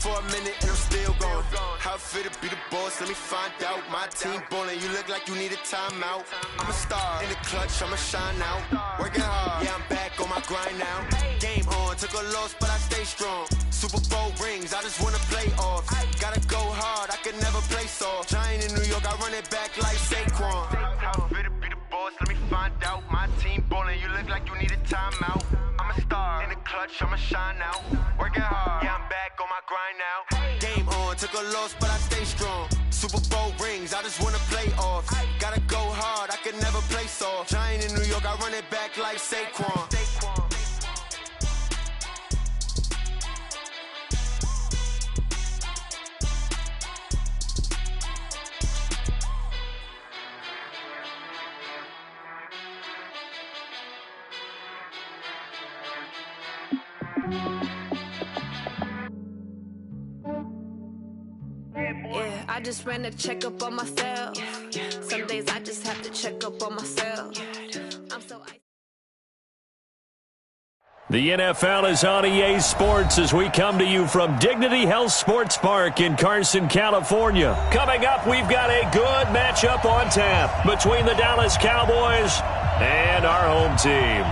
For a minute and I'm still going. How it feel to be the boss? Let me find out. My team ballin'. You look like you need a timeout. I'm a star in the clutch. I'ma shine out. Working hard. Yeah, I'm back on my grind now. Game on. Took a loss, but I stay strong. Super Bowl rings. I just wanna play off. Gotta go hard. I can never play soft. Giant in New York. I run it back like Saquon. How it feel to be the boss? Let me find out. My team ballin'. You look like you need a timeout. I'm a star in the clutch. I'ma shine out. Working hard. Yeah, I'm back on my grind now. Game on, took a loss, but I stay strong. Super Bowl rings, I just wanna play off. Gotta go hard, I can never play soft. Giant in New York, I run it back like Saquon. Yeah, I just ran a checkup on myself. Some days I just have to check up on myself. I'm so The NFL is on EA Sports as we come to you from Dignity Health Sports Park in Carson, California. Coming up, we've got a good matchup on tap between the Dallas Cowboys and our home team.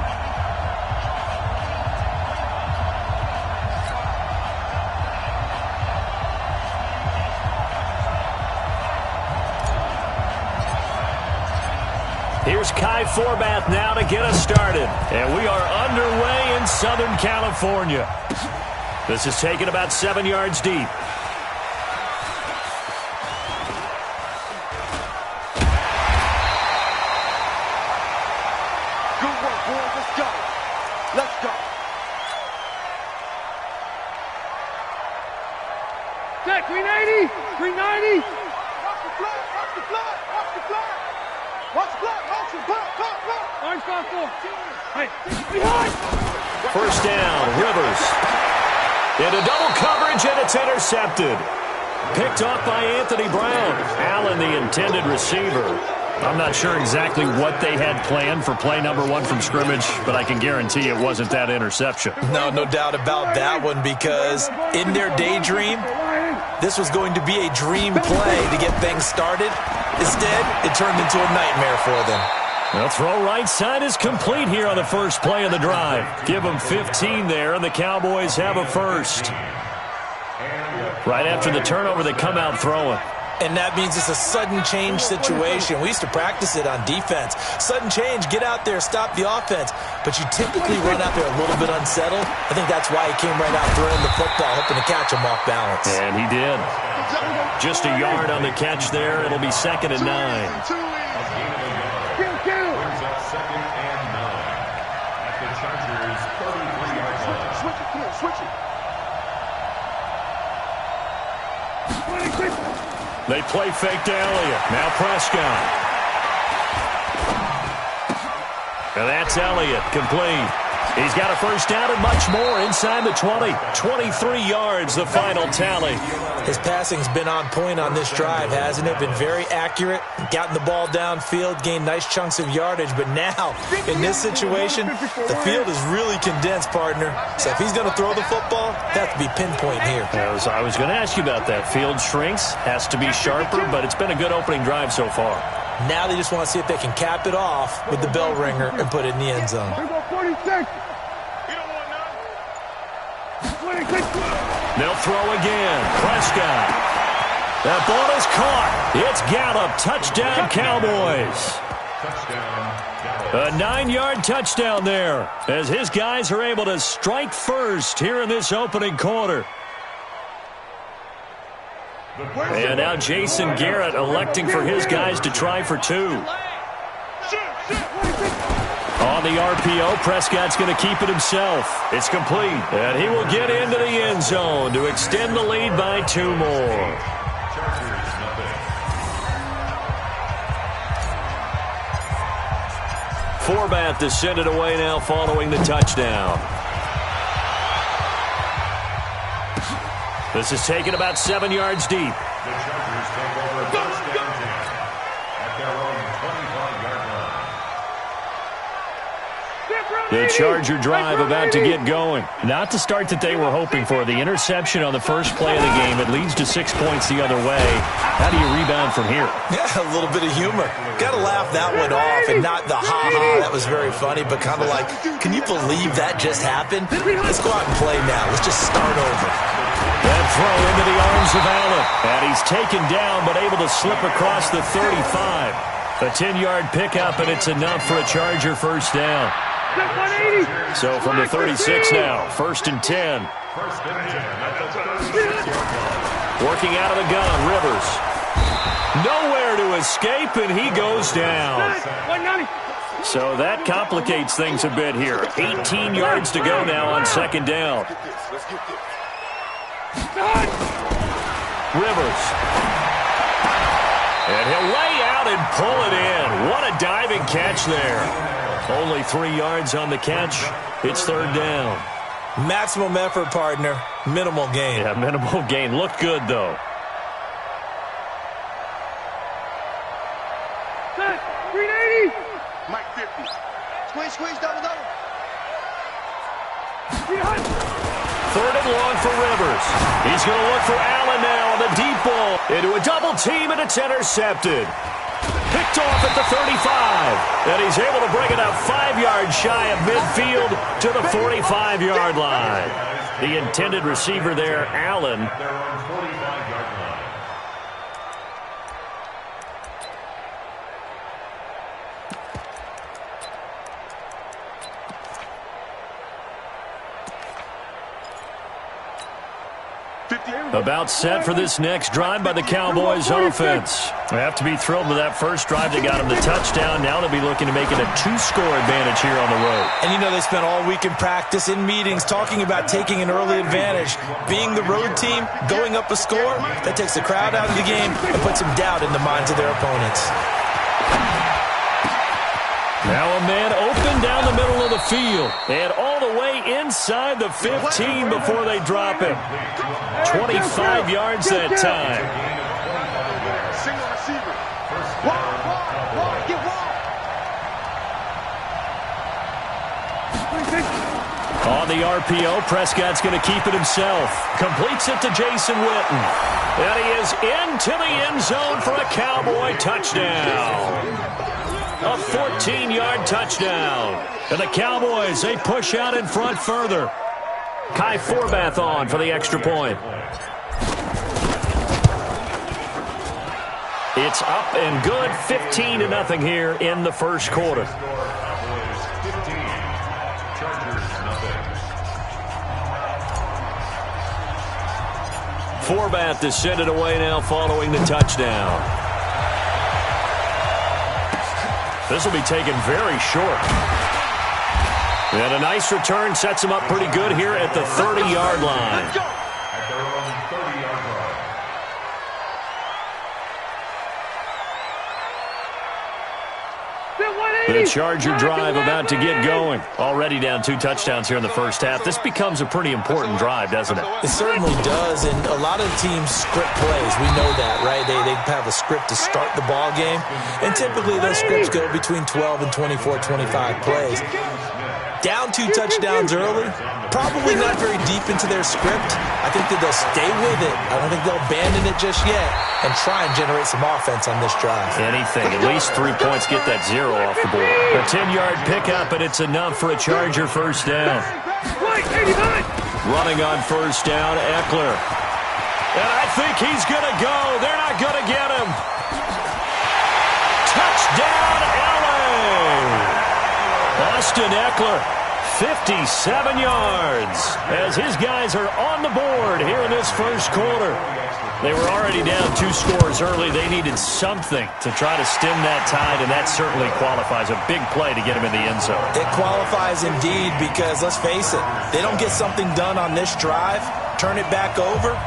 Here's Kai Forbath now to get us started. And we are underway in Southern California. This is taken about 7 yards deep. Good work, boys. Let's go. Let's go. Check, 390. 390. Watch the flag. Watch the flag. Watch the flag. Watch the flag. Watch the flag. Orange got 4. Hey, behind. First down, Rivers. Into double coverage, and it's intercepted. Picked off by Anthony Brown. Allen, the intended receiver. I'm not sure exactly what they had planned for play number 1 from scrimmage, but I can guarantee it wasn't that interception. No doubt about that one, because in their daydream, this was going to be a dream play to get things started. Instead, it turned into a nightmare for them. The throw right side is complete here on the first play of the drive. Give them 15 there, and the Cowboys have a first. Right after the turnover, they come out throwing. And that means it's a sudden change situation. We used to practice it on defense. Sudden change, get out there, stop the offense. But you typically run out there a little bit unsettled. I think that's why he came right out throwing the football, hoping to catch him off balance. And he did. Just a yard on the catch there. It'll be 2nd and 9. Second and 9 at the Chargers' 33-yard line. Switch it. They play fake to Elliott. Now Prescott. And that's Elliott, complete. He's got a first down and much more inside the 20. 23 yards, the final tally. His passing's been on point on this drive, hasn't it? Been very accurate, gotten the ball downfield, gained nice chunks of yardage. But now, in this situation, the field is really condensed, partner. So if he's going to throw the football, that to be pinpoint here. I was going to ask you about that. Field shrinks, has to be sharper, but it's been a good opening drive so far. Now they just want to see if they can cap it off with the bell ringer and put it in the end zone. 46. They'll throw again. Prescott. That ball is caught. It's Gallup. Touchdown, Cowboys. A 9-yard touchdown there as his guys are able to strike first here in this opening quarter. And now Jason Garrett electing for his guys to try for 2. On the RPO, Prescott's going to keep it himself. It's complete. And he will get into the end zone to extend the lead by 2 more. Forbath to send it away now following the touchdown. This is taken about 7 yards deep. The Chargers take over first down 10 at their own 25-yard line. The Charger drive about to get going. Not the start that they were hoping for. The interception on the first play of the game. It leads to 6 points the other way. How do you rebound from here? Yeah, a little bit of humor. Got to laugh that one off and not the ha-ha. That was very funny, but kind of like, can you believe that just happened? Let's go out and play now. Let's just start over. That throw into the arms of Allen. And he's taken down, but able to slip across the 35. A 10-yard pickup, and it's enough for a Charger first down. So from the 36 now, 1st and 10. Working out of the gun, Rivers. Nowhere to escape, and he goes down. So that complicates things a bit here. 18 yards to go now on 2nd down. Rivers. And he'll lay out and pull it in. What a diving catch there. Only 3 yards on the catch. It's 3rd down. Maximum effort, partner. Minimal gain. Yeah, minimal gain. Looked good, though. Set. 380. Mike 50. Squeeze, double. 3rd and long for Rivers. He's going to look for Allen now on the deep ball. Into a double team, and it's intercepted. Picked off at the 35. And he's able to bring it up 5 yards shy of midfield to the 45-yard line. The intended receiver there, Allen. They're on 45-yard line. About set for this next drive by the Cowboys offense. They have to be thrilled with that first drive. They got him the touchdown. Now they'll be looking to make it a 2-score advantage here on the road. And you know they spent all week in practice, in meetings, talking about taking an early advantage. Being the road team, going up a score, that takes the crowd out of the game and puts some doubt in the minds of their opponents. Now a man open down the middle of the field. And all the way inside the 15 before they drop him. 25 yards that time. Single receiver. Walk, get walk. On the RPO, Prescott's going to keep it himself. Completes it to Jason Witten. And he is into the end zone for a Cowboy touchdown. A 14-yard touchdown. And the Cowboys, they push out in front further. Kai Forbath on for the extra point. It's up and good, 15-0 here in the first quarter. Forbath is sent it away now following the touchdown. This will be taken very short. And a nice return sets him up pretty good here at the 30-yard line. At their own 30-yard line. The Charger drive about to get going. Already down 2 touchdowns here in the first half. This becomes a pretty important drive, doesn't it? It certainly does, and a lot of teams script plays. We know that, right? They have a script to start the ball game, and typically those scripts go between 12 and 24, 25 plays. Down 2 touchdowns early, probably not very deep into their script. I think that they'll stay with it. I don't think they'll abandon it just yet and try and generate some offense on this drive. Anything. At least 3 points, get that 0 off the board. A 10-yard pickup, and it's enough for a Charger first down. Running on first down, Eckler. And I think he's going to go. They're not going to get him. Touchdown, LA! Austin Eckler, 57 yards, as his guys are on the board here in this first quarter. They were already down 2 scores early. They needed something to try to stem that tide, and that certainly qualifies. A big play to get him in the end zone. It qualifies indeed because, let's face it, they don't get something done on this drive, turn it back over,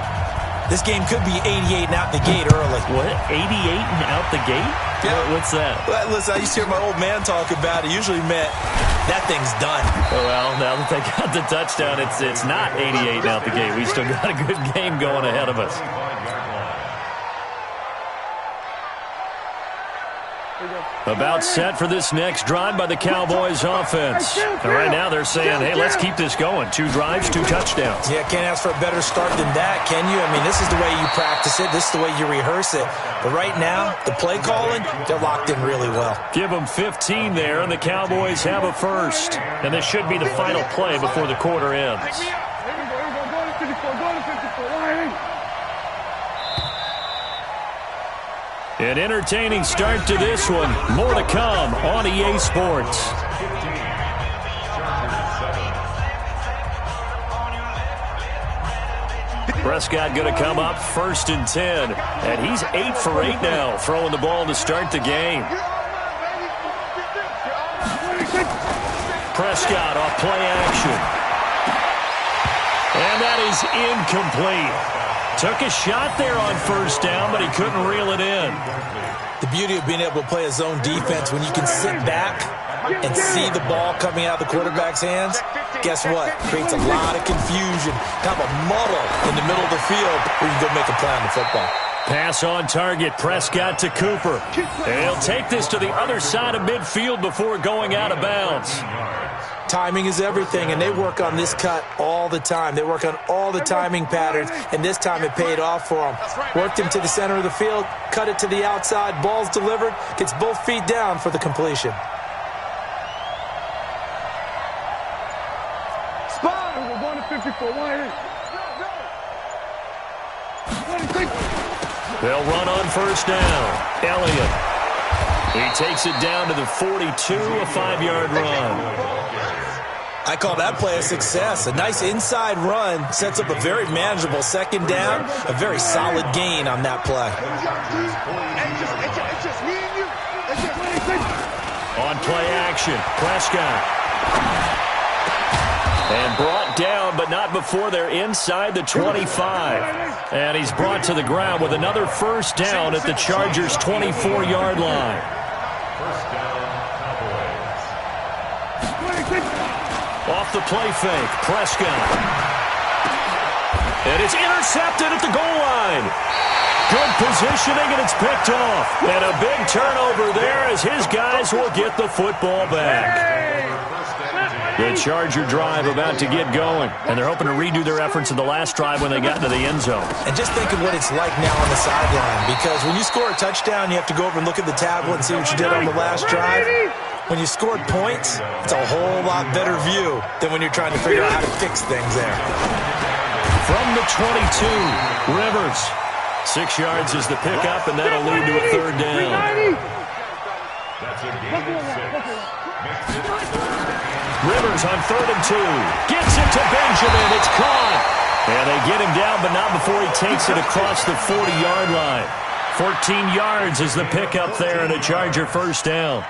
this game could be 88 and out the gate early. What? 88 and out the gate? Yeah. What's that? Well, listen, I used to hear my old man talk about it. Usually meant that thing's done. Well, now that they got the touchdown, it's not 88 and out the gate. We still got a good game going ahead of us. About set for this next drive by the Cowboys offense. And right now they're saying, hey, let's keep this going. 2 drives, 2 touchdowns. Yeah, can't ask for a better start than that, can you? I mean, this is the way you practice it. This is the way you rehearse it. But right now, the play calling, they're locked in really well. Give them 15 there, and the Cowboys have a first. And this should be the final play before the quarter ends. An entertaining start to this one. More to come on EA Sports. Prescott going to come up 1st and 10. And he's 8 for 8 now, throwing the ball to start the game. Prescott off play action. And that is incomplete. Took a shot there on 1st down, but he couldn't reel it in. The beauty of being able to play a zone defense when you can sit back and see the ball coming out of the quarterback's hands, guess what? Creates a lot of confusion, kind of a muddle in the middle of the field where you can go make a play on the football. Pass on target, Prescott to Cooper. And he'll take this to the other side of midfield before going out of bounds. Timing is everything, and they work on this cut all the time. They work on all the timing patterns, and this time it paid off for them. Worked him to the center of the field, cut it to the outside, ball's delivered, gets both feet down for the completion. Spot! We're going to 54. They'll run on 1st down. Elliott. He takes it down to the 42, a 5-yard run. I call that play a success. A nice inside run sets up a very manageable 2nd down, a very solid gain on that play. On play action, Prescott. And brought down, but not before they're inside the 25. And he's brought to the ground with another 1st down at the Chargers' 24-yard line. Off the play fake, Prescott. And it's intercepted at the goal line. Good positioning, and it's picked off. And a big turnover there as his guys will get the football back. The Charger drive about to get going, and they're hoping to redo their efforts in the last drive when they got into the end zone. And just think of what it's like now on the sideline, because when you score a touchdown, you have to go over and look at the tablet and see what you did on the last drive. When you scored points, it's a whole lot better view than when you're trying to figure out how to fix things there. From the 22, Rivers. 6 yards is the pickup, and that'll lead to a 3rd down. That's a gain of 6. Rivers on 3rd and 2. Gets it to Benjamin. It's caught. And they get him down, but not before he takes it across the 40-yard line. 14 yards is the pickup there, and a Charger 1st down.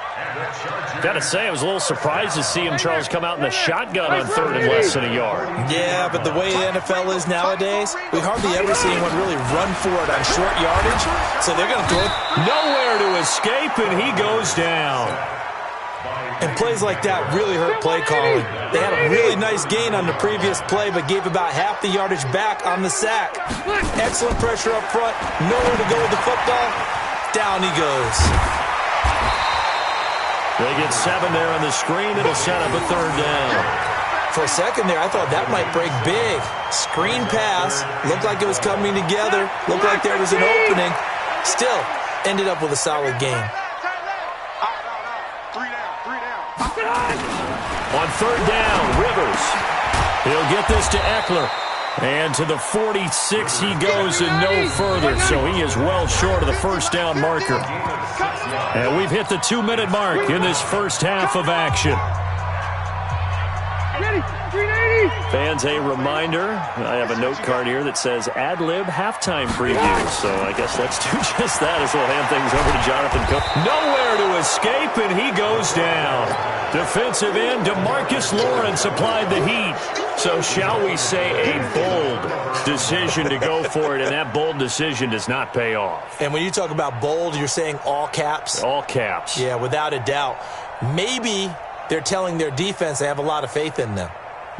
Got to say, I was a little surprised to see him, Charles, come out in the shotgun on 3rd and less than a yard. Yeah, but the way the NFL is nowadays, we hardly ever see anyone really run for it on short yardage, so they're going to throw it. Nowhere to escape, and he goes down. And plays like that really hurt play calling. They had a really nice gain on the previous play, but gave about half the yardage back on the sack. Excellent pressure up front, nowhere to go with the football. Down he goes. They get 7 there on the screen. It'll set up a 3rd down. For a second there, I thought that might break big. Screen pass. Looked like it was coming together. Looked like there was an opening. Still, ended up with a solid game. On 3rd down, Rivers. He'll get this to Eckler. And to the 46 he goes and no further. So he is well short of the 1st down marker. And we've hit the 2-minute mark in this first half of action. Fans, a reminder, I have a note card here that says ad-lib halftime preview. So I guess let's do just that as we'll hand things over to Jonathan Cook. Nowhere to escape, and he goes down. Defensive end DeMarcus Lawrence applied the heat. So shall we say a bold decision to go for it, and that bold decision does not pay off. And when you talk about bold, you're saying all caps? All caps. Yeah, without a doubt. Maybe they're telling their defense they have a lot of faith in them.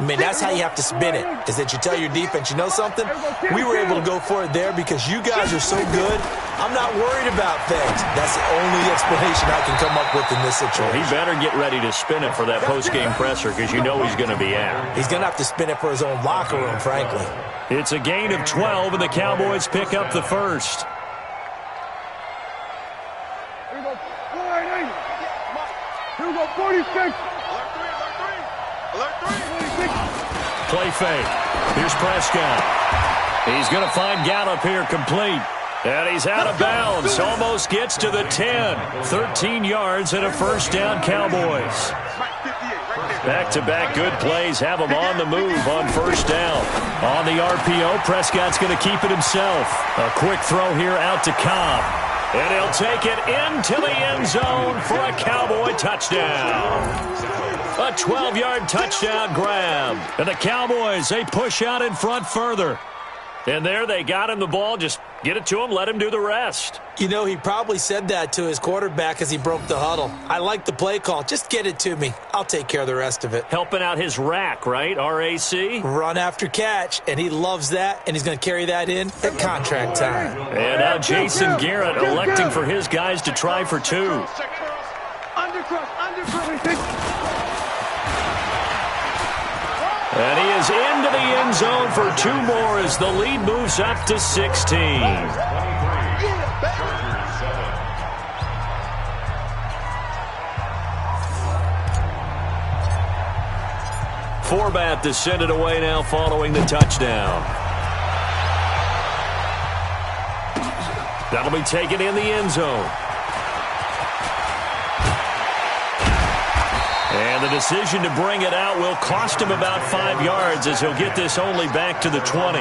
I mean, that's how you have to spin it, is that you tell your defense, you know something? We were able to go for it there because you guys are so good. I'm not worried about things. That's the only explanation I can come up with in this situation. Well, he better get ready to spin it for that post-game presser because you know he's going to be out. He's going to have to spin it for his own locker room, frankly. It's a gain of 12, and the Cowboys pick up the first. Here we go. Here we go, 46. Alert 3. 46. Play fake. Here's Prescott. He's going to find Gallup here complete. And he's out of bounds. Almost gets to the 10. 13 yards and a first down, Cowboys. Back-to-back good plays have him on the move on first down. On the RPO, Prescott's going to keep it himself. A quick throw here out to Cobb. And he'll take it into the end zone for a Cowboy touchdown. A 12-yard touchdown grab. And the Cowboys, they push out in front further. And there they got him the ball. Just get it to him, let him do the rest. You know, he probably said that to his quarterback as he broke the huddle. I like the play call. Just get it to me. I'll take care of the rest of it. Helping out his rack, right? R-A-C? Run after catch, and he loves that, and he's going to carry that in at contract time. And now Jason Garrett electing for his guys to try for two. And he is into the end zone for two more as the lead moves up to 16. Forbat to send it away now following the touchdown. That'll be taken in the end zone. And the decision to bring it out will cost him about 5 yards as he'll get this only back to the 20.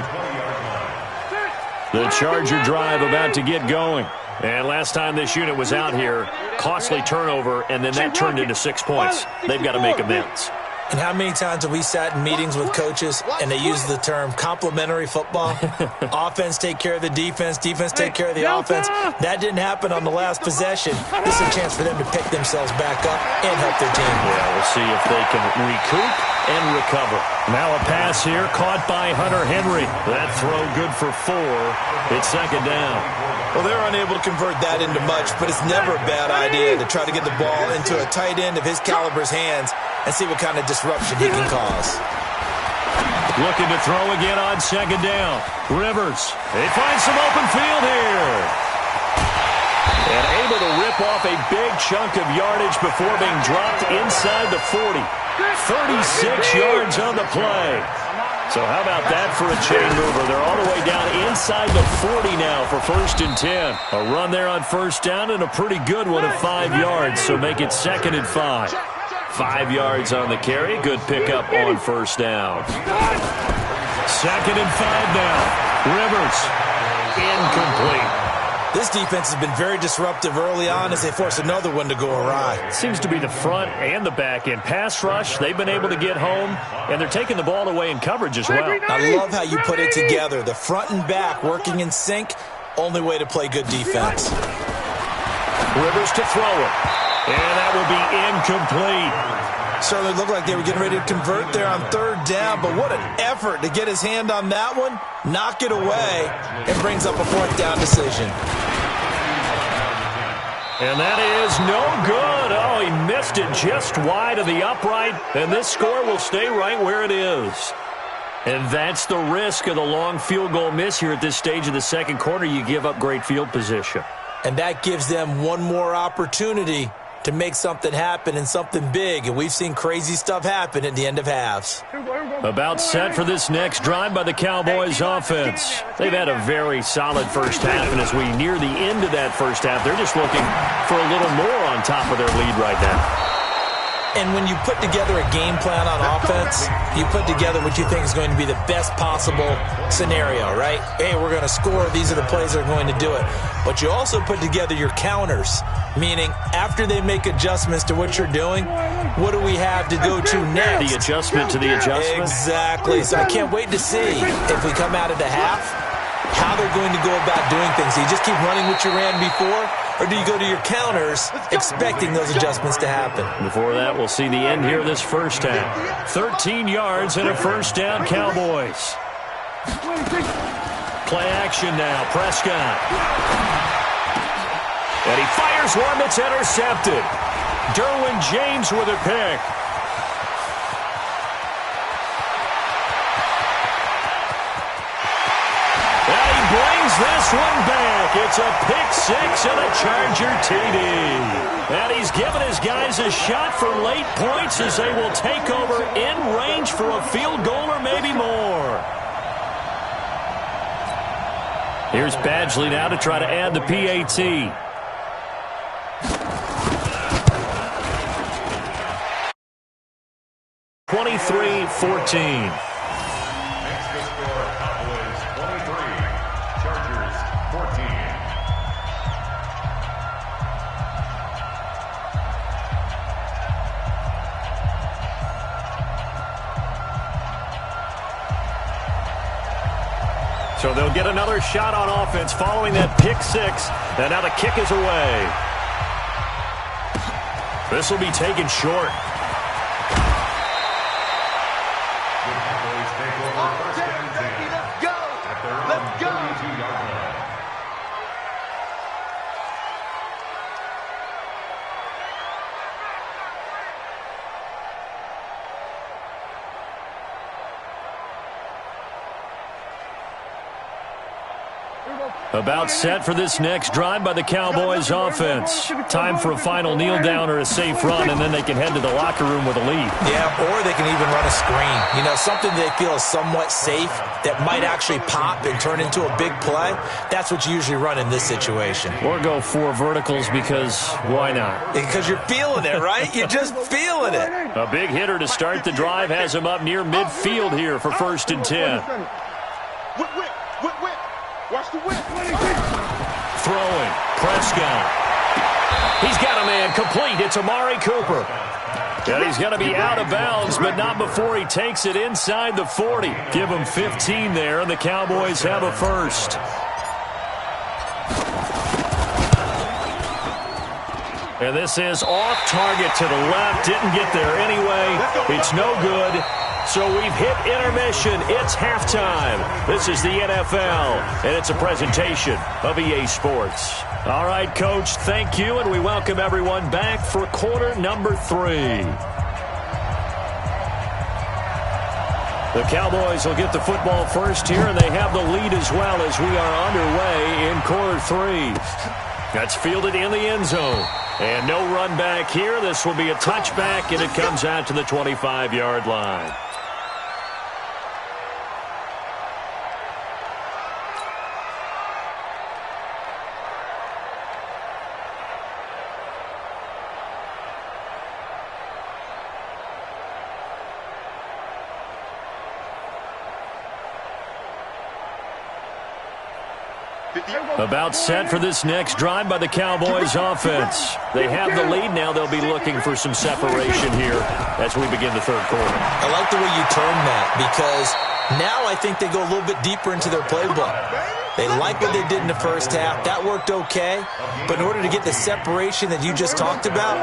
The Charger drive about to get going. And last time this unit was out here, costly turnover, and then that turned into 6 points. They've got to make amends. And how many times have we sat in meetings with coaches and they use the term complementary football? Offense take care of the defense, defense take care of the offense. That didn't happen on the last possession. This is a chance for them to pick themselves back up and help their team. Yeah, we'll see if they can recoup and recover. Now a pass here caught by Hunter Henry. That throw good for 4. It's second down. Well, they're unable to convert that into much, but it's never a bad idea to try to get the ball into a tight end of his caliber's hands and see what kind of disruption he can cause. Looking to throw again on second down. Rivers. They find some open field here. And able to rip off a big chunk of yardage before being dropped inside the 40. 36 yards on the play. So how about that for a chain mover? They're all the way down inside the 40 now for 1st and 10. A run there on first down and a pretty good one of 5 yards, so make it 2nd and 5. 5 yards on the carry. Good pickup on first down. 2nd and 5 now. Rivers. Incomplete. This defense has been very disruptive early on as they force another one to go awry. Seems to be the front and the back end. Pass rush, they've been able to get home, and they're taking the ball away in coverage as well. I love how you put it together. The front and back working in sync, only way to play good defense. Rivers to throw it, and that will be incomplete. Certainly looked like they were getting ready to convert there on 3rd down, but what an effort to get his hand on that one, knock it away, and brings up a 4th down decision. And that is no good. Oh, he missed it just wide of the upright, and this score will stay right where it is. And that's the risk of the long field goal miss here at this stage of the second quarter. You give up great field position. And that gives them one more opportunity to make something happen and something big. And we've seen crazy stuff happen at the end of halves. About set for this next drive by the Cowboys offense. They've had a very solid first half, and as we near the end of that first half, they're just looking for a little more on top of their lead right now. And when you put together a game plan on offense, you put together what you think is going to be the best possible scenario, right? Hey, we're going to score. These are the plays that are going to do it. But you also put together your counters, meaning after they make adjustments to what you're doing, what do we have to go to next? The adjustment to the adjustment? Exactly. So I can't wait to see if we come out of the half, how they're going to go about doing things. So you just keep running what you ran before, or do you go to your counters expecting those adjustments to happen? Before that, we'll see the end here of this first half. 13 yards and a first down, Cowboys. Play action now, Prescott. And he fires one that's intercepted. Derwin James with a pick. And he brings this one back. It's a pick six and a Charger TD. And he's given his guys a shot for late points as they will take over in range for a field goal or maybe more. Here's Badgley now to try to add the PAT. (23-14). So they'll get another shot on offense following that pick six. And now the kick is away. This will be taken short. About set for this next drive by the Cowboys offense. Time for a final kneel down or a safe run, and then they can head to the locker room with a lead. Yeah, or they can even run a screen. You know, something they feel is somewhat safe that might actually pop and turn into a big play. That's what you usually run in this situation. Or go four verticals because why not? Because you're feeling it, right? You're just feeling it. A big hitter to start the drive has him up near midfield here for 1st and 10. Watch the whip. Throwing. Prescott. He's got a man complete. It's Amari Cooper. And he's going to be out of bounds, but not before he takes it inside the 40. Give him 15 there, and the Cowboys have a first. And this is off target to the left. Didn't get there anyway. It's no good. So we've hit intermission. It's halftime. This is the NFL, and it's a presentation of EA Sports. All right, Coach, thank you, and we welcome everyone back for quarter number 3. The Cowboys will get the football first here, and they have the lead as well as we are underway in quarter 3. That's fielded in the end zone. And no run back here. This will be a touchback, and it comes out to the 25-yard line. About set for this next drive by the Cowboys offense. They have the lead now. They'll be looking for some separation here as we begin the third quarter. I like the way you term that because now I think they go a little bit deeper into their playbook. They like what they did in the first half. That worked okay. But in order to get the separation that you just talked about,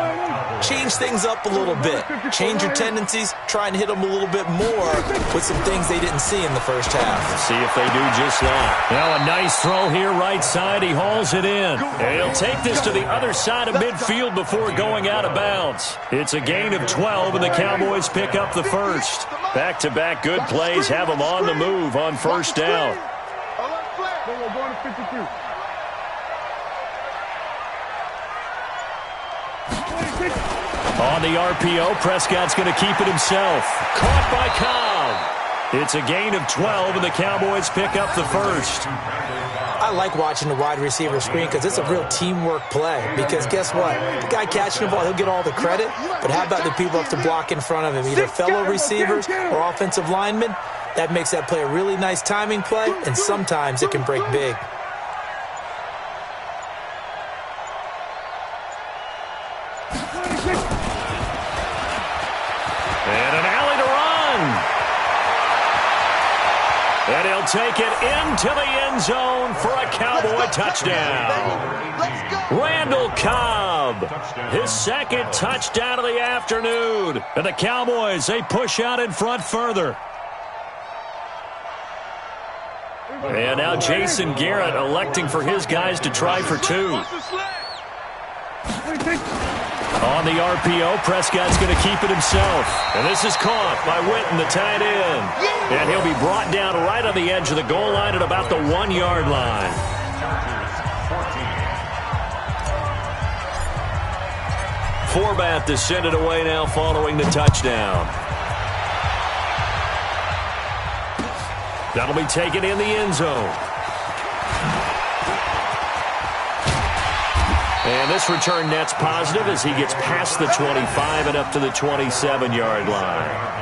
change things up a little bit. Change your tendencies. Try and hit them a little bit more with some things they didn't see in the first half. See if they do just that. Now a nice throw here right side. He hauls it in. And he'll take this to the other side of midfield before going out of bounds. It's a gain of 12, and the Cowboys pick up the first. Back-to-back good plays have them on the move on first down. Going to 52. On the RPO, Prescott's going to keep it himself. Caught by Cobb. It's a gain of 12, and the Cowboys pick up the first. I like watching the wide receiver screen because it's a real teamwork play. Because guess what? The guy catching the ball, he'll get all the credit. But how about the people have to block in front of him, either fellow receivers or offensive linemen? That makes that play a really nice timing play, and sometimes it can break big. And an alley to run. And he'll take it into the end zone for a Cowboy touchdown. Randall Cobb, his second touchdown of the afternoon. And the Cowboys, they push out in front further. And now Jason Garrett electing for his guys to try for two. On the RPO, Prescott's going to keep it himself. And this is caught by Witten, the tight end. And he'll be brought down right on the edge of the goal line at about the 1-yard line. Forbath to send it away now following the touchdown. That'll be taken in the end zone. And this return net's positive as he gets past the 25 and up to the 27-yard line.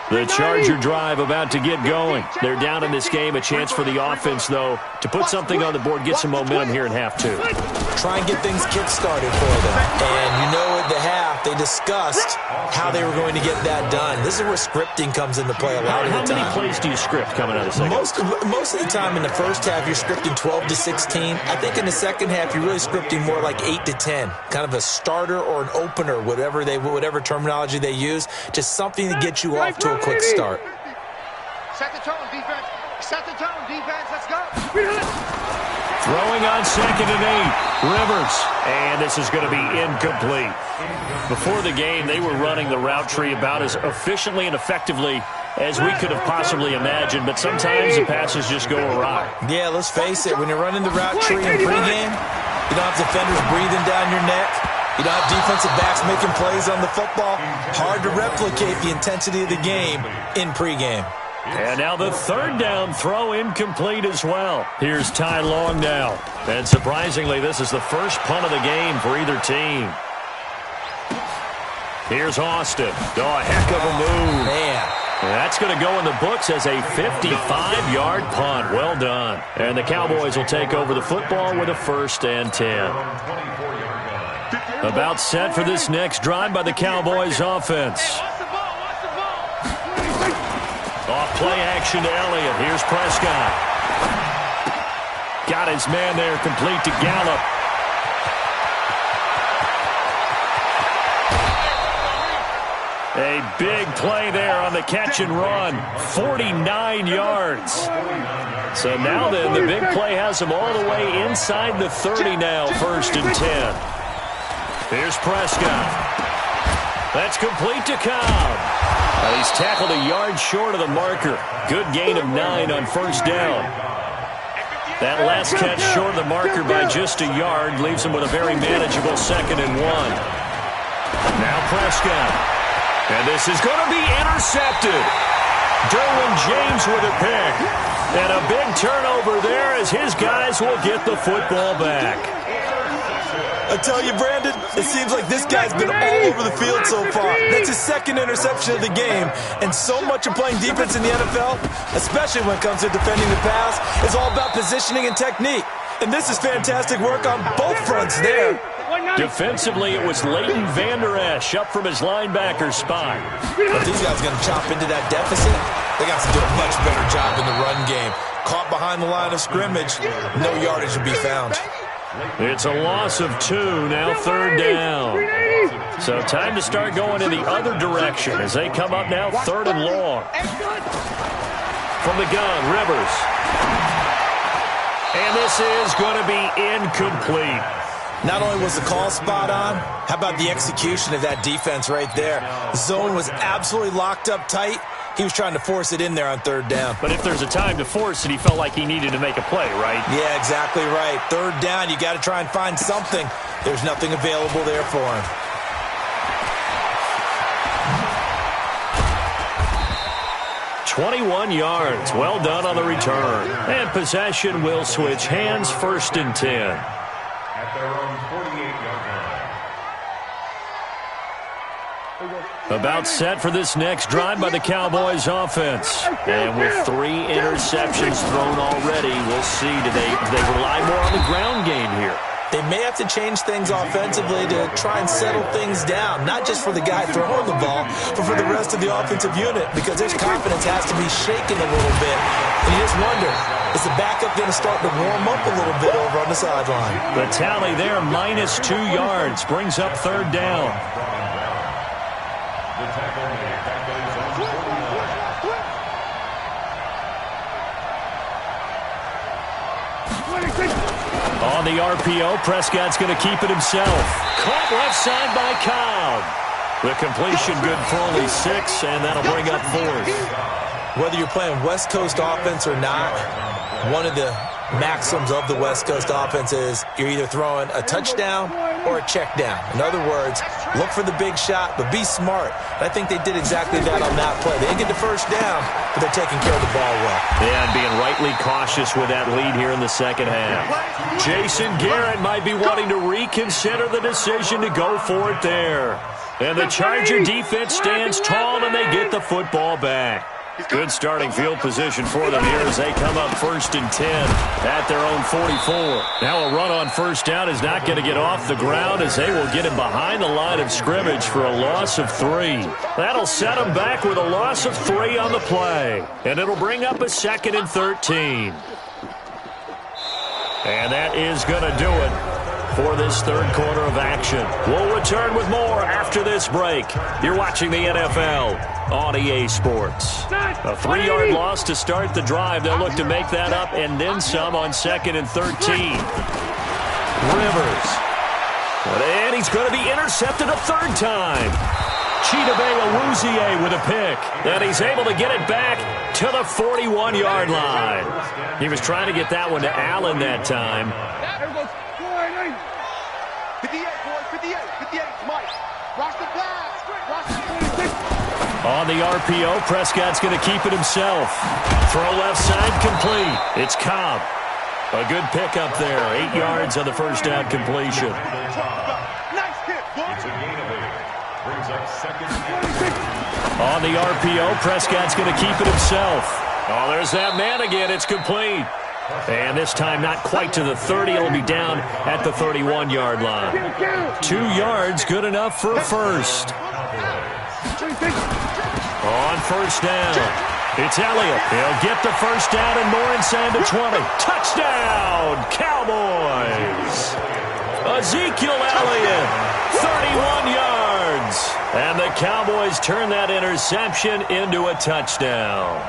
The Charger drive about to get going. They're down in this game. A chance for the offense, though, to put something on the board, get some momentum here in half two. Try and get things kick-started for them. And you know at the half, they discussed how they were going to get that done. This is where scripting comes into play a lot of the time. How many plays do you script coming out of the second? Most of the time in the first half, you're scripting 12 to 16. I think in the second half, you're really scripting more like 8 to 10. Kind of a starter or an opener, whatever terminology they use. Just something to get you off to a quick start. Set the tone, defense. Set the tone, defense. Let's go. Throwing on 2nd and 8. Rivers. And this is going to be incomplete. Before the game, they were running the route tree about as efficiently and effectively as we could have possibly imagined, but sometimes the passes just go awry. Yeah, let's face it. When you're running the route tree in pregame, you don't have defenders breathing down your neck. You don't have defensive backs making plays on the football. Hard to replicate the intensity of the game in pregame. And now the third down throw incomplete as well. Here's Ty Long now. And surprisingly, this is the first punt of the game for either team. Here's Austin. Oh, a heck of a move. Man. And that's going to go in the books as a 55-yard punt. Well done. And the Cowboys will take over the football with a 1st and 10. About set for this next drive by the Cowboys offense. Off play action to Elliott. Here's Prescott. Got his man there, complete to Gallup. A big play there on the catch and run. 49 yards. So now then, the big play has him all the way inside the 30 now, 1st and 10. Here's Prescott. That's complete to Cobb. He's tackled a yard short of the marker. Good gain of 9 on 1st down. That last catch short of the marker by just a yard leaves him with a very manageable 2nd and 1. Now Prescott. And this is going to be intercepted. Derwin James with a pick. And a big turnover there as his guys will get the football back. I tell you, Brandon, it seems like this guy's been all over the field so far. That's his 2nd interception of the game. And so much of playing defense in the NFL, especially when it comes to defending the pass, is all about positioning and technique. And this is fantastic work on both fronts there. Defensively, it was Leighton Vander Esch up from his linebacker spot. But these guys are going to chop into that deficit. They got to do a much better job in the run game. Caught behind the line of scrimmage, no yardage will be found. It's a loss of 2, now 3rd down. So time to start going in the other direction as they come up now 3rd and long. From the gun, Rivers. And this is going to be incomplete. Not only was the call spot on, how about the execution of that defense right there? The zone was absolutely locked up tight. He was trying to force it in there on 3rd down. But if there's a time to force it, he felt like he needed to make a play, right? Yeah, exactly right. 3rd down, you got to try and find something. There's nothing available there for him. "21 yards. Well done on the return. And possession will switch hands, 1st and 10. At their own 48-yard line. About set for this next drive by the Cowboys offense. And with 3 interceptions thrown already, we'll see. Do they rely more on the ground game here? They may have to change things offensively to try and settle things down, not just for the guy throwing the ball, but for the rest of the offensive unit, because his confidence has to be shaken a little bit. And you just wonder, is the backup going to start to warm up a little bit over on the sideline? The tally there, minus 2 yards, brings up third down. The tackle made back at his own 49. On the RPO, Prescott's going to keep it himself. Caught left side by Cobb. The completion good for only 6, and that'll bring up 4th. Whether you're playing West Coast offense or not, one of the maxims of the West Coast offense is you're either throwing a touchdown or a check down. In other words, look for the big shot, but be smart. And I think they did exactly that on that play. They didn't get the first down, but they're taking care of the ball well. Yeah, and being rightly cautious with that lead here in the second half. Jason Garrett might be wanting to reconsider the decision to go for it there. And the Charger defense stands tall, and they get the football back. Good starting field position for them here as they come up 1st and 10 at their own 44. Now a run on first down is not going to get off the ground as they will get him behind the line of scrimmage for a loss of 3. That'll set them back with a loss of 3 on the play. And it'll bring up a 2nd and 13. And that is going to do it for this third quarter of action. We'll return with more after this break. You're watching the NFL on EA Sports. A 3-yard loss to start the drive. They'll look to make that up and then some on 2nd and 13. Rivers. And he's going to be intercepted a 3rd time. Chidobe with a pick. And he's able to get it back to the 41-yard line. He was trying to get that one to Allen that time. 58, boys, 58, 58, Mike. Watch the pass. Watch the 26. On the RPO, Prescott's going to keep it himself. Throw left side complete. It's Cobb. A good pickup there. 8 yards on the first down completion. Nice hit, boy. It's a gain of 8. Brings up 2nd and 8. On the RPO, Prescott's going to keep it himself. Oh, there's that man again. It's complete. And this time not quite to the 30. It'll be down at the 31-yard line. 2 yards, good enough for a first. On first down, it's Elliott. He'll get the first down and more inside the 20. Touchdown, Cowboys! Ezekiel Elliott, 31 yards. And the Cowboys turn that interception into a touchdown.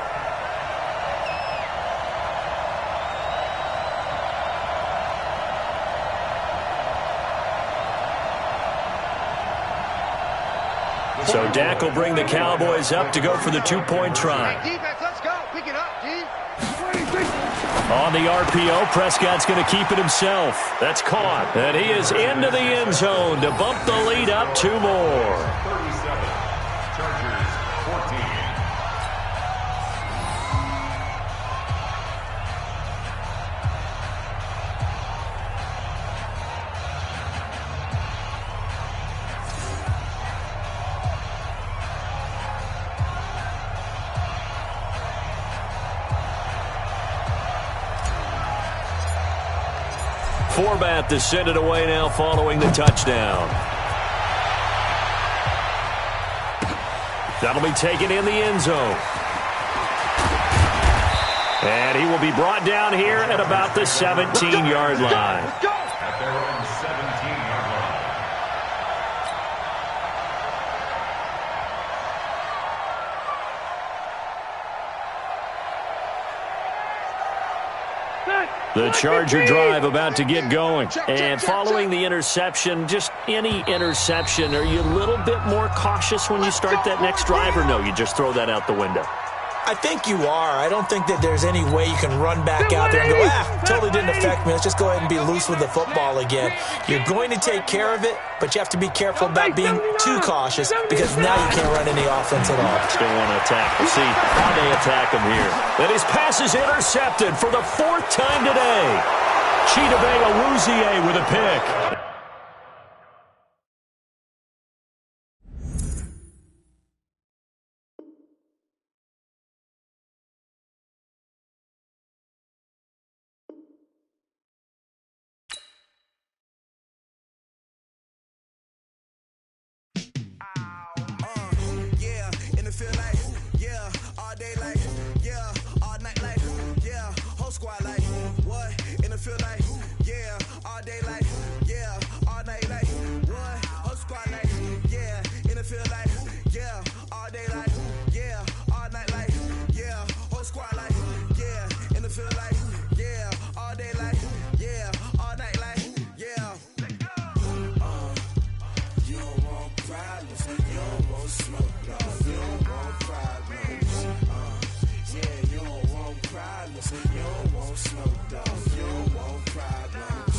So Dak will bring the Cowboys up to go for the 2-point try. Defense, let's go. Pick it up, D. On the RPO, Prescott's going to keep it himself. That's caught. And he is into the end zone to bump the lead up 2 more. 37. Chargers 14. Forbat to send it away now following the touchdown. That'll be taken in the end zone. And he will be brought down here at about the 17-yard line. At their own 17-yard line. The Charger drive about to get going. And following the interception, just any interception, are you a little bit more cautious when you start that next drive, or no, you just throw that out the window? I think you are. I don't think that there's any way you can run back out there and go, totally didn't affect me. Let's just go ahead and be loose with the football again. You're going to take care of it, but you have to be careful about being too cautious because now you can't run any offense at all. Still want to attack. We'll see how they attack him here. And his pass is intercepted for the 4th time today. Chidobe with a pick. feel like, yeah, all day like, yeah, all night like, what? Whole squad like, yeah, in the feel like, yeah, all day like, yeah, all night like, yeah, whole squad like, yeah, in the feel like, yeah, all day like, yeah, all night like, yeah. You don't want problems, you don't want smoke, dog. You don't want problems, yeah, you don't want problems, you don't want smoke, dog. You don't want problems,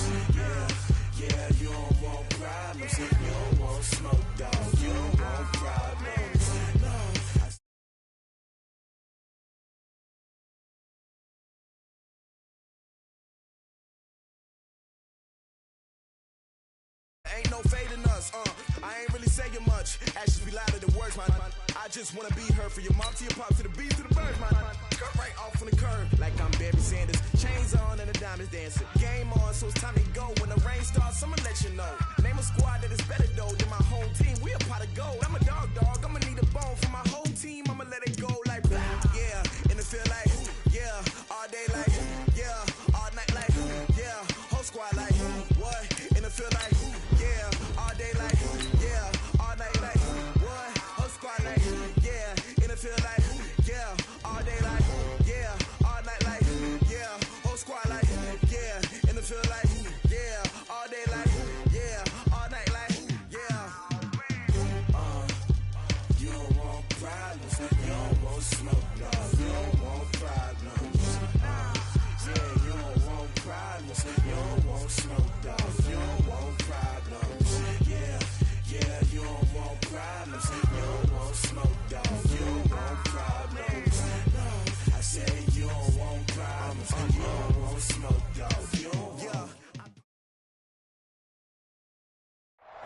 yeah, you don't want problems, you don't want smoke, dog. You don't want problems, no. Ain't no fading us, I ain't really saying much. Actions be louder than words, man. I just wanna be heard from your mom to your pop to the beat to the birds, man. Cut right off on the curb, like I'm Barry Sanders. Chains on and the diamonds dancing. Game on, so it's time to go. When the rain starts, I'ma let you know. Name a squad that is better though than my home team. We a pot of gold. I'm a dog. I'ma need a bone for my whole team. I'ma let it go like blah. Yeah, and it feel like, yeah, all day like, yeah, all night like, yeah, whole squad like, what? And it feel like, yeah, all day like, yeah, all night like, what? Whole squad like, yeah, and it feel like, yeah, all day like, yeah, all night like, yeah, whole squad like, yeah, and it feel like, yeah, all day like, yeah, all night like, yeah. You don't want problems, you don't want smoke, dog. You don't want problems, yeah, you don't want problems, you don't want smoke, dog. You don't want problems, yeah, you don't want problems, you don't want smoke, dog. You don't want problems, no. I said you don't want problems, you don't want smoke, dog. You don't want.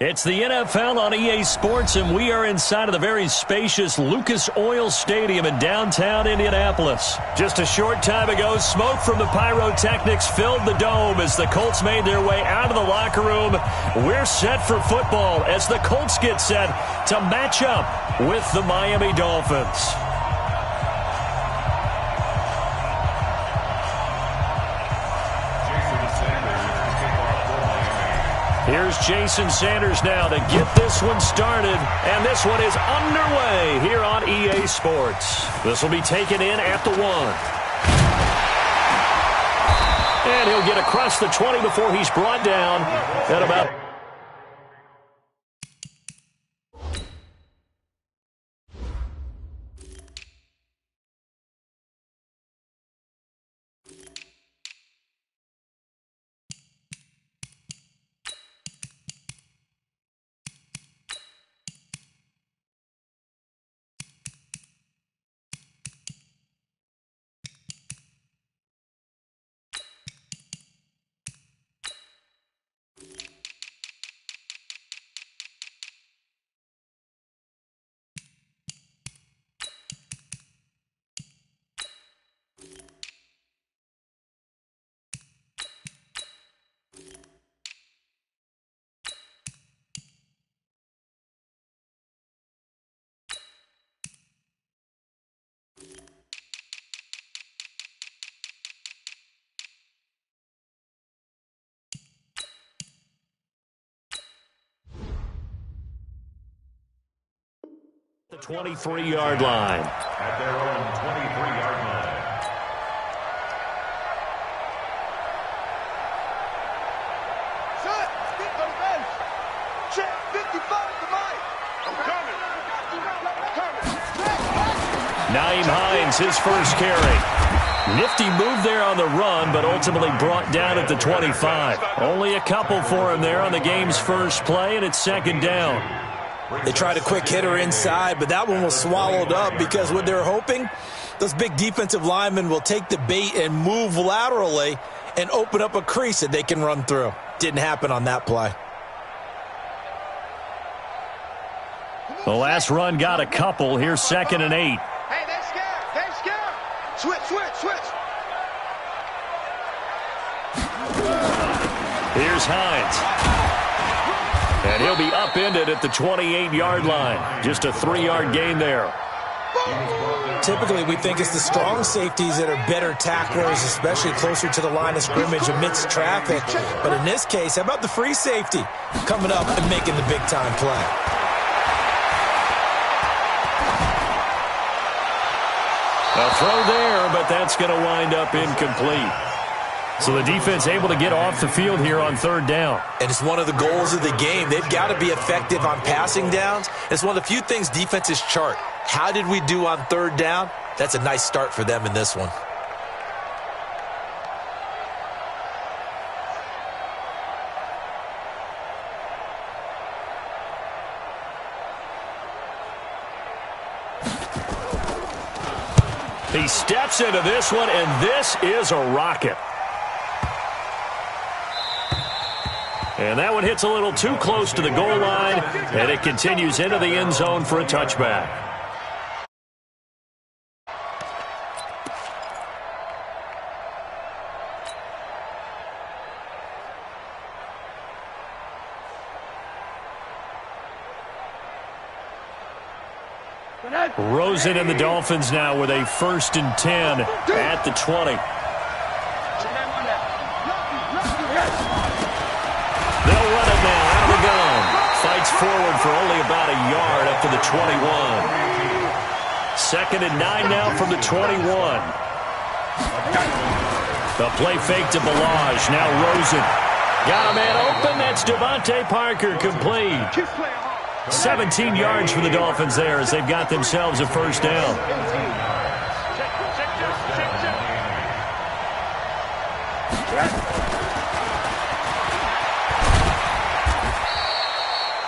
It's the NFL on EA Sports, and we are inside of the very spacious Lucas Oil Stadium in downtown Indianapolis. Just a short time ago, smoke from the pyrotechnics filled the dome as the Colts made their way out of the locker room. We're set for football as the Colts get set to match up with the Miami Dolphins. Here's Jason Sanders now to get this one started, and this one is underway here on EA Sports. This will be taken in at the 1. And he'll get across the 20 before he's brought down at about... the 23-yard line. At their own 23-yard line. Shut! Stick on the bench! Check 55 to Mike! I'm coming! Naeem Hines, his first carry. Nifty move there on the run, but ultimately brought down at the 25. Only a couple for him there on the game's first play, and it's second down. They tried a quick hitter inside, but that one was swallowed up because what they're hoping, those big defensive linemen will take the bait and move laterally and open up a crease that they can run through. Didn't happen on that play. The last run got a couple. Here's 2nd and 8. Hey, they're scared! They're scared! Switch! Here's Hines. And he'll be upended at the 28-yard line. Just a 3-yard gain there. Typically, we think it's the strong safeties that are better tacklers, especially closer to the line of scrimmage amidst traffic. But in this case, how about the free safety coming up and making the big-time play? A throw there, but that's going to wind up incomplete. So the defense able to get off the field here on third down. And it's one of the goals of the game. They've got to be effective on passing downs. It's one of the few things defenses chart. How did we do on third down? That's a nice start for them in this one. He steps into this one, and this is a rocket. And that one hits a little too close to the goal line, and it continues into the end zone for a touchback. Rosen and the Dolphins now with a 1st and 10 at the 20. They'll run it now out of the gun. Fights forward for only about a yard up to the 21. 2nd and 9 now from the 21. The play fake to Balazs. Now Rosen. Got a man open. That's Devontae Parker complete. 17 yards for the Dolphins there as they've got themselves a 1st down.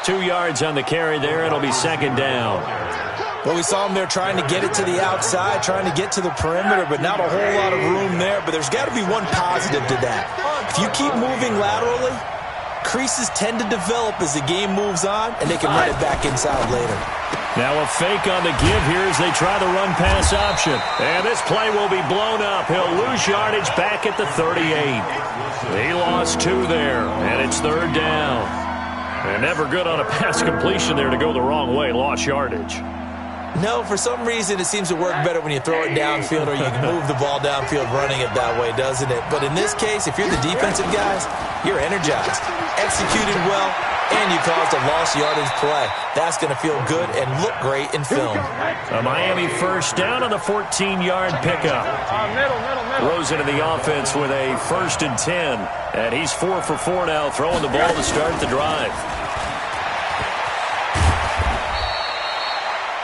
Two yards on the carry there. It'll be 2nd down. Well, we saw them there trying to get it to the outside, trying to get to the perimeter, but not a whole lot of room there. But there's got to be one positive to that. If you keep moving laterally, creases tend to develop as the game moves on, and they can run it back inside later. Now a fake on the give here as they try the run-pass option. And this play will be blown up. He'll lose yardage back at the 38. He lost 2 there, and it's 3rd down. And never good on a pass completion there to go the wrong way. Lost yardage. No, for some reason it seems to work better when you throw it downfield or you can move the ball downfield running it that way, doesn't it? But in this case, if you're the defensive guys, you're energized, executed well, and you caused a lost yardage play. That's going to feel good and look great in film. A Miami 1st down on the 14-yard pickup. Rosen in the offense with a 1st and 10. And he's 4 for 4 now, throwing the ball to start the drive.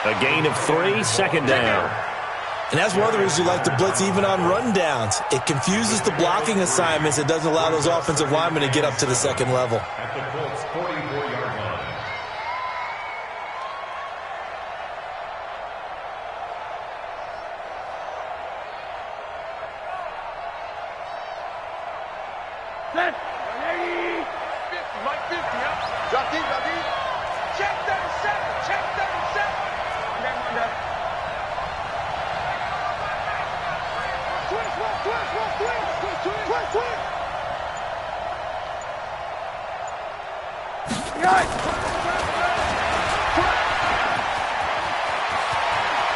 A gain of 3, 2nd down. And that's one of the reasons you like to blitz even on rundowns. It confuses the blocking assignments. It doesn't allow those offensive linemen to get up to the 2nd level. At the Colts' 44-yard line. Set. 180. 50, Mike 50, yeah. Drop deep, drop deep. Check 37, check 37.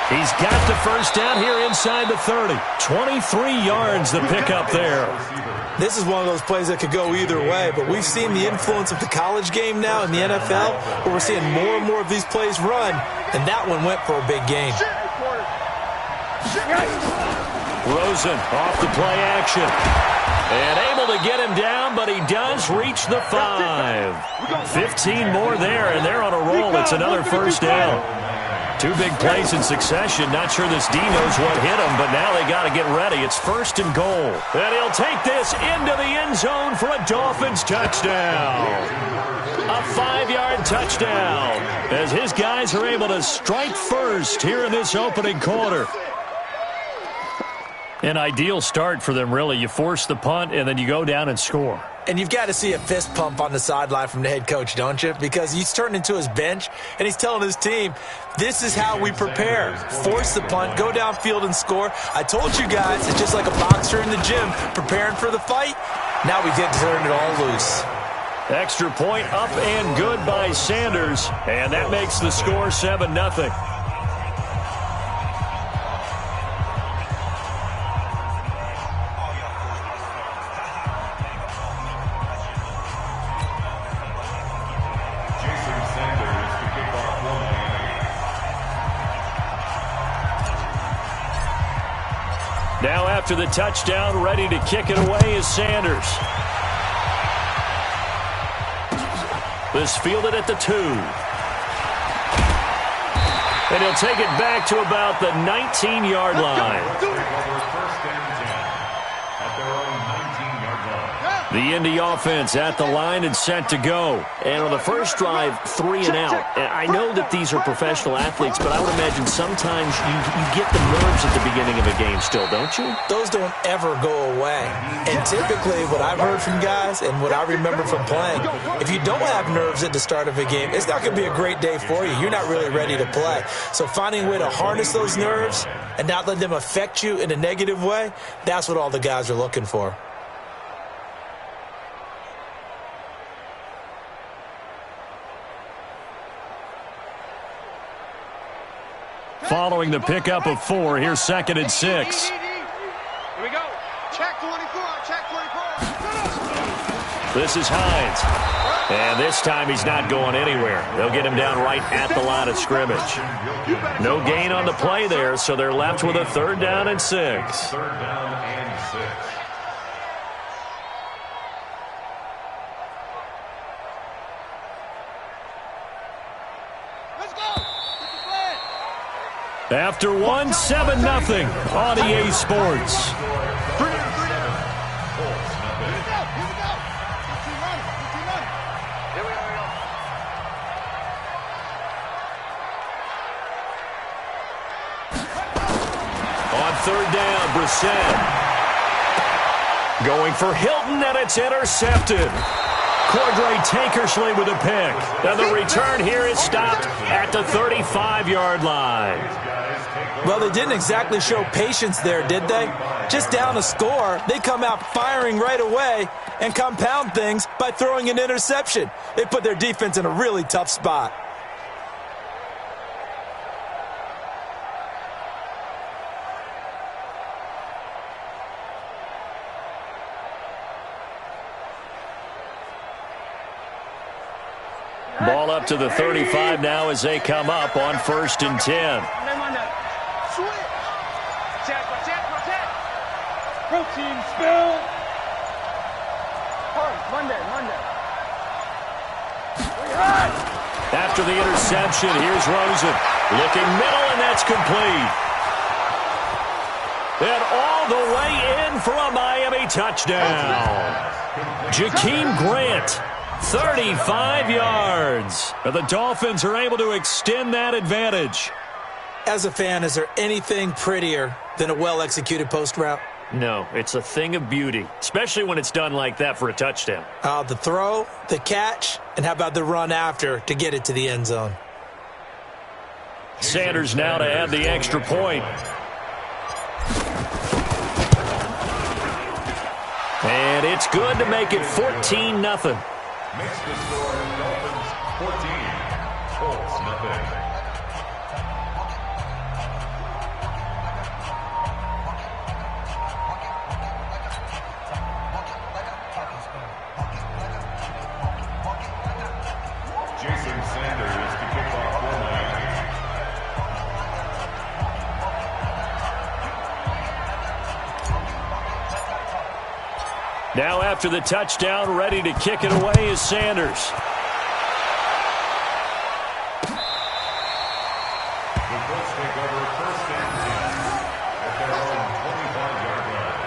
He's got the 1st down here inside the 30. 23 yards the pickup there. This is one of those plays that could go either way, but we've seen the influence of the college game now in the NFL, where we're seeing more and more of these plays run, and that one went for a big gain. Rosen off the play action. And able to get him down, but he does reach the 5. 15 more there, and they're on a roll. It's another 1st down. 2 big plays in succession. Not sure this D knows what hit him, but now they got to get ready. It's 1st and goal. And he'll take this into the end zone for a Dolphins touchdown. A 5-yard touchdown as his guys are able to strike first here in this opening quarter. An ideal start for them, really. You force the punt, and then you go down and score. And you've got to see a fist pump on the sideline from the head coach, don't you? Because he's turned into his bench, and he's telling his team, this is how we prepare. Force the punt, go downfield and score. I told you guys, it's just like a boxer in the gym preparing for the fight. Now we get to turn it all loose. Extra point up and good by Sanders, and that makes the score 7-0. Now after the touchdown, ready to kick it away is Sanders. This fielded at the 2. And he'll take it back to about the 19-yard line. The Indy offense at the line and set to go. And on the first drive, 3 and out. And I know that these are professional athletes, but I would imagine sometimes you get the nerves at the beginning of a game still, don't you? Those don't ever go away. And typically what I've heard from guys and what I remember from playing, if you don't have nerves at the start of a game, it's not going to be a great day for you. You're not really ready to play. So finding a way to harness those nerves and not let them affect you in a negative way, that's what all the guys are looking for. Following the pickup of 4, here's 2nd and 6. Here we go. Check 24. Check 24. This is Hines. And this time he's not going anywhere. They'll get him down right at the line of scrimmage. No gain on the play there, so they're left with a 3rd down and 6. 3rd down and 6. After 1, 7-0 on EA Sports. On 3rd down, Brissett. Going for Hilton, and it's intercepted. Cordray Tankersley with a pick. And the return here is stopped at the 35-yard line. Well, they didn't exactly show patience there, did they? Just down a score, they come out firing right away and compound things by throwing an interception. They put their defense in a really tough spot. Ball up to the 35 now as they come up on 1st and 10. Protein spill. Monday. After the interception, here's Rosen. Looking middle, and that's complete. And all the way in for a Miami touchdown. Jakeem Grant. 35 yards. And the Dolphins are able to extend that advantage. As a fan, is there anything prettier than a well-executed post route? No, it's a thing of beauty, especially when it's done like that for a touchdown. The throw, the catch, and how about the run after to get it to the end zone? Sanders now to add the extra point. And it's good to make it 14-0. Makes the score Dolphins 14, Colts nothing. Jason Sanders to kick off for Miami. Now after the touchdown, ready to kick it away is Sanders. The Colts take over 1st and 10 at their own 25-yard line.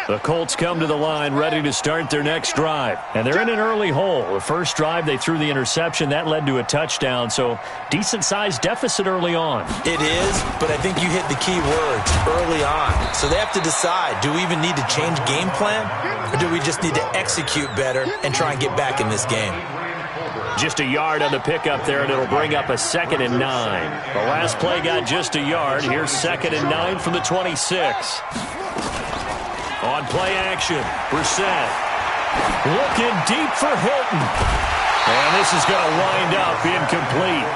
The Colts come to the line ready to start their next drive. And they're in an early hole. The first drive, they threw the interception. That led to a touchdown. So decent-sized deficit early on. It is, but I think you hit the key words, early on. So they have to decide, do we even need to change game plan? Or do we just need to execute better and try and get back in this game? Just a yard on the pickup there, and it'll bring up a 2nd and 9. The last play got just a yard. Here's 2nd and 9 from the 26. On play action, Brissett looking deep for Hilton. And this is going to wind up incomplete.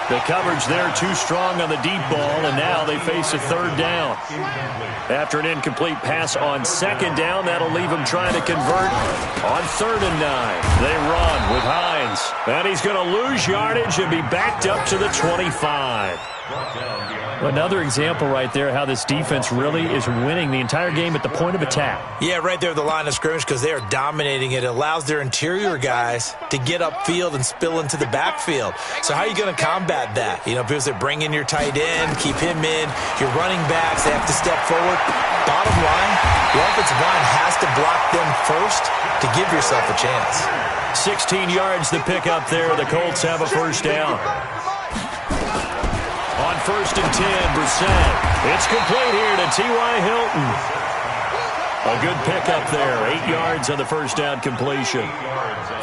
The coverage there too strong on the deep ball, and now they face a third down. After an incomplete pass on second down, that'll leave them trying to convert on 3rd and 9. They run with Hines, and he's going to lose yardage and be backed up to the 25. Another example right there how this defense really is winning the entire game at the point of attack. Yeah, right there at the line of scrimmage because they are dominating it. It allows their interior guys to get upfield and spill into the backfield. So how are you going to combat that? You know, because they bring in your tight end, keep him in, your running backs, they have to step forward. Bottom line, the offensive line has to block them first to give yourself a chance. 16 yards to pick up there. The Colts have a first down. On 1st and 10, Brissett. It's complete here to T.Y. Hilton. A good pickup there. 8 yards on the first down completion.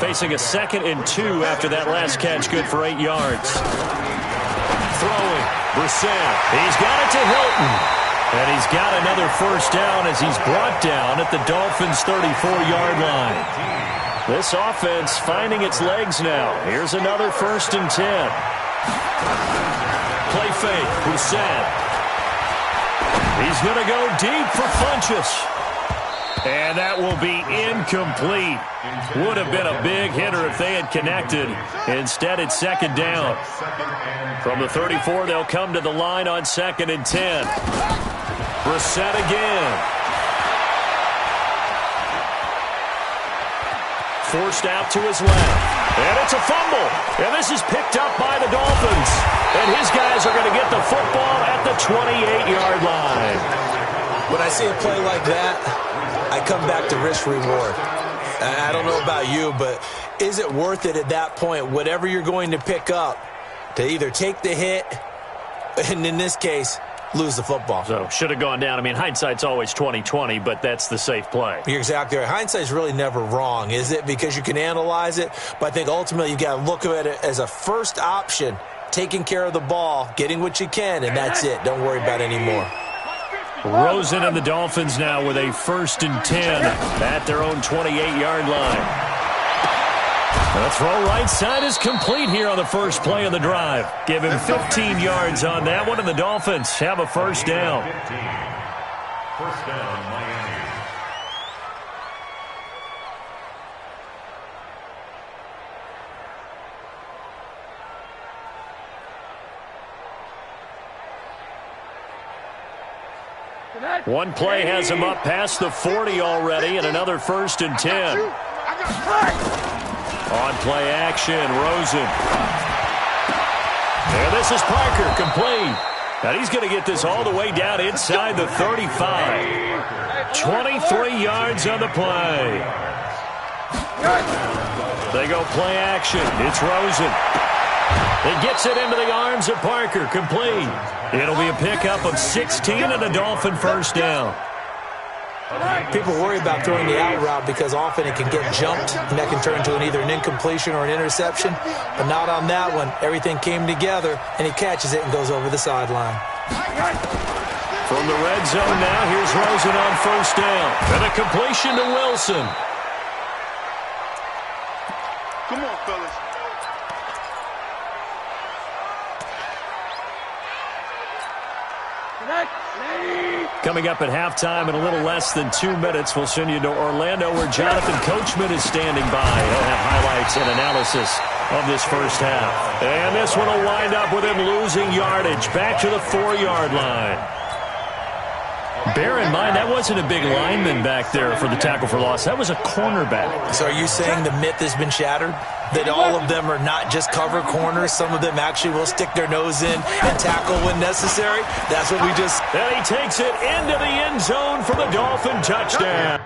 Facing a 2nd and 2 after that last catch. Good for 8 yards. Throwing. Brissett. He's got it to Hilton. And he's got another first down as he's brought down at the Dolphins' 34-yard line. This offense finding its legs now. Here's another 1st and 10. Play fake, Brissett. He's going to go deep for Funchess. And that will be incomplete. Would have been a big hitter if they had connected. Instead, it's 2nd down. From the 34, they'll come to the line on 2nd and 10. Brissett again. Forced out to his left. And it's a fumble. And this is picked up by the Dolphins. And his guys are going to get the football at the 28-yard line. When I see a play like that, I come back to risk-reward. I don't know about you, but is it worth it at that point, whatever you're going to pick up, to either take the hit, and in this case, lose the football? So, should have gone down. I mean, hindsight's always 20/20, but that's the safe play. You're exactly right. Hindsight's really never wrong, is it? Because you can analyze it, but I think ultimately you've got to look at it as a first option, taking care of the ball, getting what you can, and that's it. Don't worry about any more. Rosen and the Dolphins now with a 1st and 10 at their own 28-yard line. The throw right side is complete here on the first play of the drive. Give him 15 yards on that one, and the Dolphins have a first down. 1st down, Miami. One play has him up past the 40 already, and another 1st and 10. On play action, Rosen. And this is Parker, complete. And he's going to get this all the way down inside the 35. 23 yards on the play. They go play action. It's Rosen. He gets it into the arms of Parker, complete. It'll be a pickup of 16 and a Dolphin first down. People worry about throwing the out route because often it can get jumped, and that can turn into either an incompletion or an interception. But not on that one. Everything came together, and he catches it and goes over the sideline. From the red zone now, here's Rosen on first down. And a completion to Wilson. Come on, fellas. Coming up at halftime in a little less than 2 minutes, we'll send you to Orlando where Jonathan Coachman is standing by. He'll have highlights and analysis of this first half. And this one will wind up with him losing yardage back to the 4-yard line. Bear in mind, that wasn't a big lineman back there for the tackle for loss. That was a cornerback. So are you saying the myth has been shattered? That all of them are not just cover corners? Some of them actually will stick their nose in and tackle when necessary? That's what we just... And he takes it into the end zone for the Dolphin touchdown.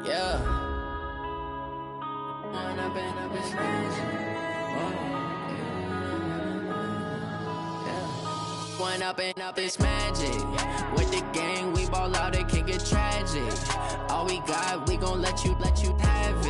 Yeah. One up and up is magic. With the gang, we ball out, it can get tragic. All we got, we gon' let you have